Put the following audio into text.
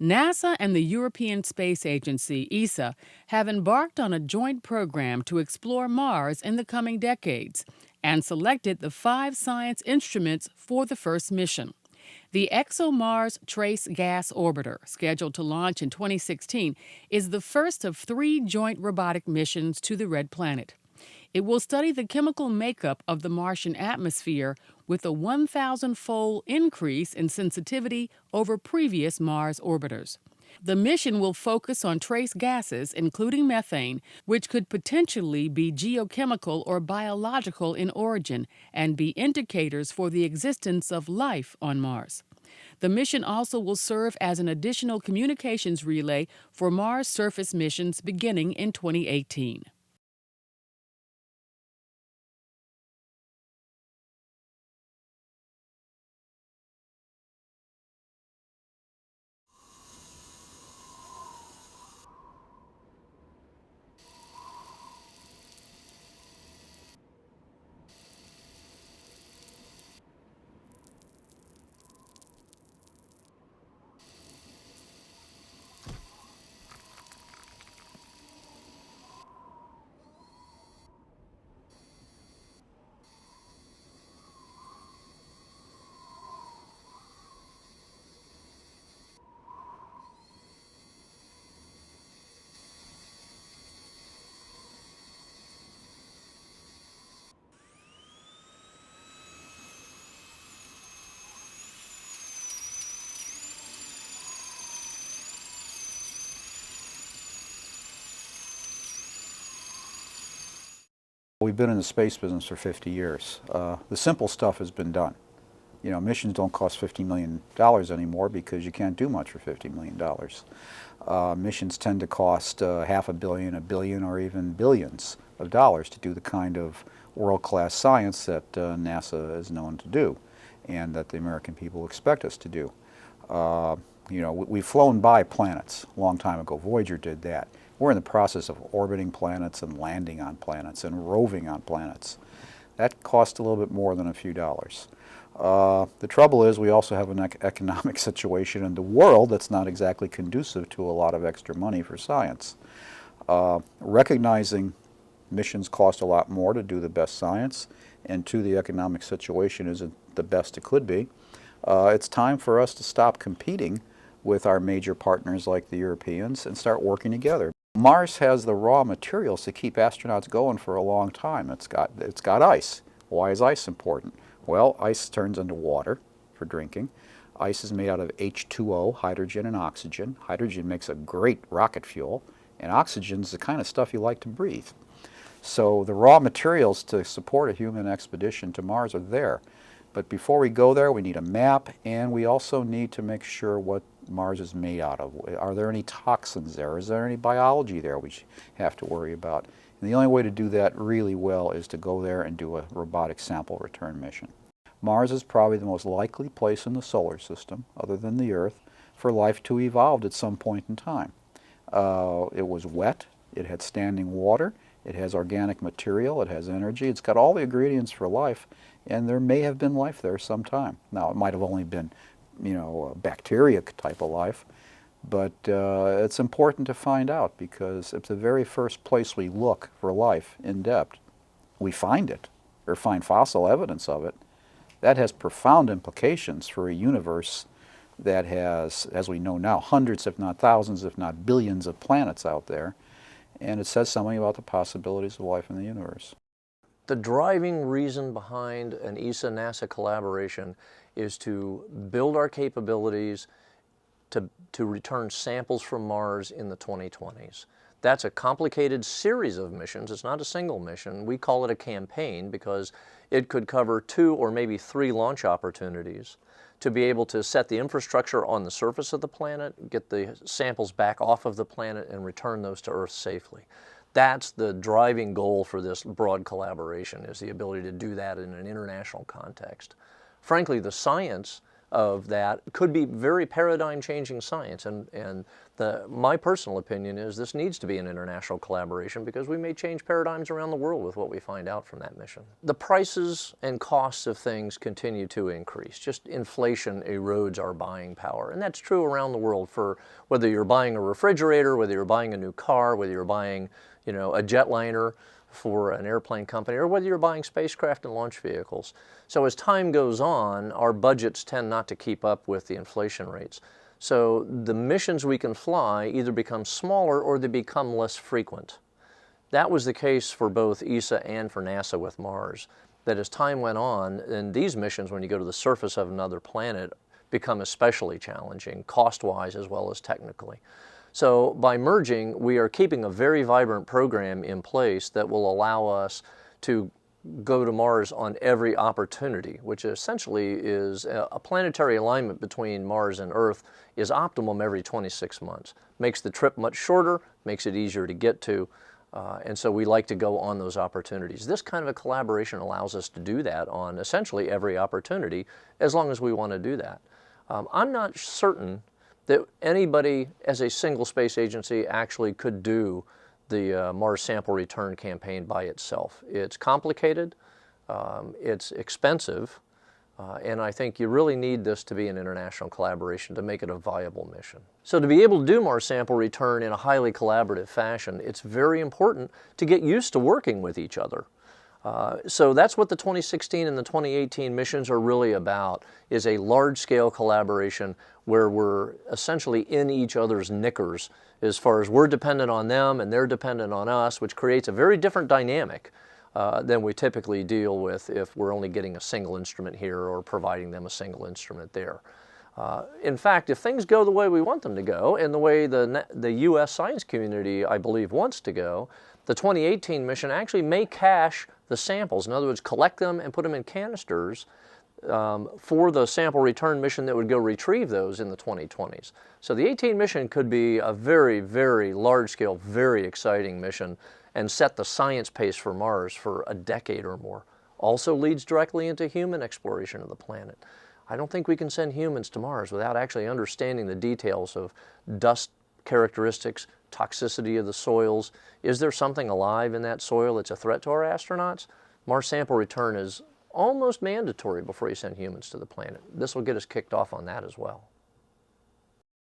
NASA and the European Space Agency, ESA, have embarked on a joint program to explore Mars in the coming decades and selected the 5 science instruments for the first mission. The ExoMars Trace Gas Orbiter, scheduled to launch in 2016, is the first of 3 joint robotic missions to the Red Planet. It will study the chemical makeup of the Martian atmosphere with a 1,000-fold increase in sensitivity over previous Mars orbiters. The mission will focus on trace gases, including methane, which could potentially be geochemical or biological in origin and be indicators for the existence of life on Mars. The mission also will serve as an additional communications relay for Mars surface missions beginning in 2018. We've been in the space business for 50 years. The simple stuff has been done. You know, missions don't cost $50 million anymore because you can't do much for $50 million. Missions tend to cost half a billion, a billion, or even billions of dollars to do the kind of world-class science that NASA is known to do and that the American people expect us to do. You know, we've flown by planets a long time ago. Voyager did that. We're in the process of orbiting planets and landing on planets and roving on planets. That costs a little bit more than a few dollars. The trouble is we also have an economic situation in the world that's not exactly conducive to a lot of extra money for science. Recognizing missions cost a lot more to do the best science, and two, the economic situation isn't the best it could be, it's time for us to stop competing with our major partners like the Europeans and start working together. Mars has the raw materials to keep astronauts going for a long time. It's got ice. Why is ice important? Well, ice turns into water for drinking. Ice is made out of H2O, hydrogen and oxygen. Hydrogen makes a great rocket fuel, and oxygen is the kind of stuff you like to breathe. So the raw materials to support a human expedition to Mars are there. But before we go there, we need a map, and we also need to make sure what Mars is made out of. Are there any toxins there? Is there any biology there we have to worry about? And the only way to do that really well is to go there and do a robotic sample return mission. Mars is probably the most likely place in the solar system, other than the Earth, for life to evolve at some point in time. It was wet, it had standing water, it has organic material, it has energy, it's got all the ingredients for life, and there may have been life there sometime. Now, it might have only been, you know, a bacteria type of life, but it's important to find out, because if the very first place we look for life in depth, we find it, or find fossil evidence of it, that has profound implications for a universe that has, as we know now, hundreds, if not thousands, if not billions of planets out there, and it says something about the possibilities of life in the universe. The driving reason behind an ESA-NASA collaboration is to build our capabilities to return samples from Mars in the 2020s. That's a complicated series of missions. It's not a single mission. We call it a campaign because it could cover 2 or maybe 3 launch opportunities to be able to set the infrastructure on the surface of the planet, get the samples back off of the planet, and return those to Earth safely. That's the driving goal for this broad collaboration, is the ability to do that in an international context. Frankly, the science of that could be very paradigm-changing science. And my personal opinion is this needs to be an international collaboration because we may change paradigms around the world with what we find out from that mission. The prices and costs of things continue to increase. Just inflation erodes our buying power. And that's true around the world for whether you're buying a refrigerator, whether you're buying a new car, whether you're buying, a jetliner for an airplane company, or whether you're buying spacecraft and launch vehicles. So as time goes on, our budgets tend not to keep up with the inflation rates. So the missions we can fly either become smaller or they become less frequent. That was the case for both ESA and for NASA with Mars, that as time went on, and these missions, when you go to the surface of another planet, become especially challenging, cost-wise as well as technically. So by merging, we are keeping a very vibrant program in place that will allow us to go to Mars on every opportunity, which essentially is a planetary alignment between Mars and Earth is optimum every 26 months. Makes the trip much shorter, makes it easier to get to, and so we like to go on those opportunities. This kind of a collaboration allows us to do that on essentially every opportunity, as long as we want to do that. I'm not certain that anybody as a single space agency actually could do the Mars sample return campaign by itself. It's complicated, it's expensive, and I think you really need this to be an international collaboration to make it a viable mission. So to be able to do Mars sample return in a highly collaborative fashion, it's very important to get used to working with each other. So that's what the 2016 and the 2018 missions are really about, is a large-scale collaboration where we're essentially in each other's knickers as far as we're dependent on them and they're dependent on us, which creates a very different dynamic than we typically deal with if we're only getting a single instrument here or providing them a single instrument there. In fact, if things go the way we want them to go and the way the U.S. science community, I believe, wants to go, the 2018 mission actually may cache the samples. In other words, collect them and put them in canisters for the sample return mission that would go retrieve those in the 2020s. So the 18 mission could be a very, very large-scale, very exciting mission and set the science pace for Mars for a decade or more. Also leads directly into human exploration of the planet. I don't think we can send humans to Mars without actually understanding the details of dust characteristics, toxicity of the soils. Is there something alive in that soil that's a threat to our astronauts? Mars sample return is almost mandatory before you send humans to the planet. This will get us kicked off on that as well.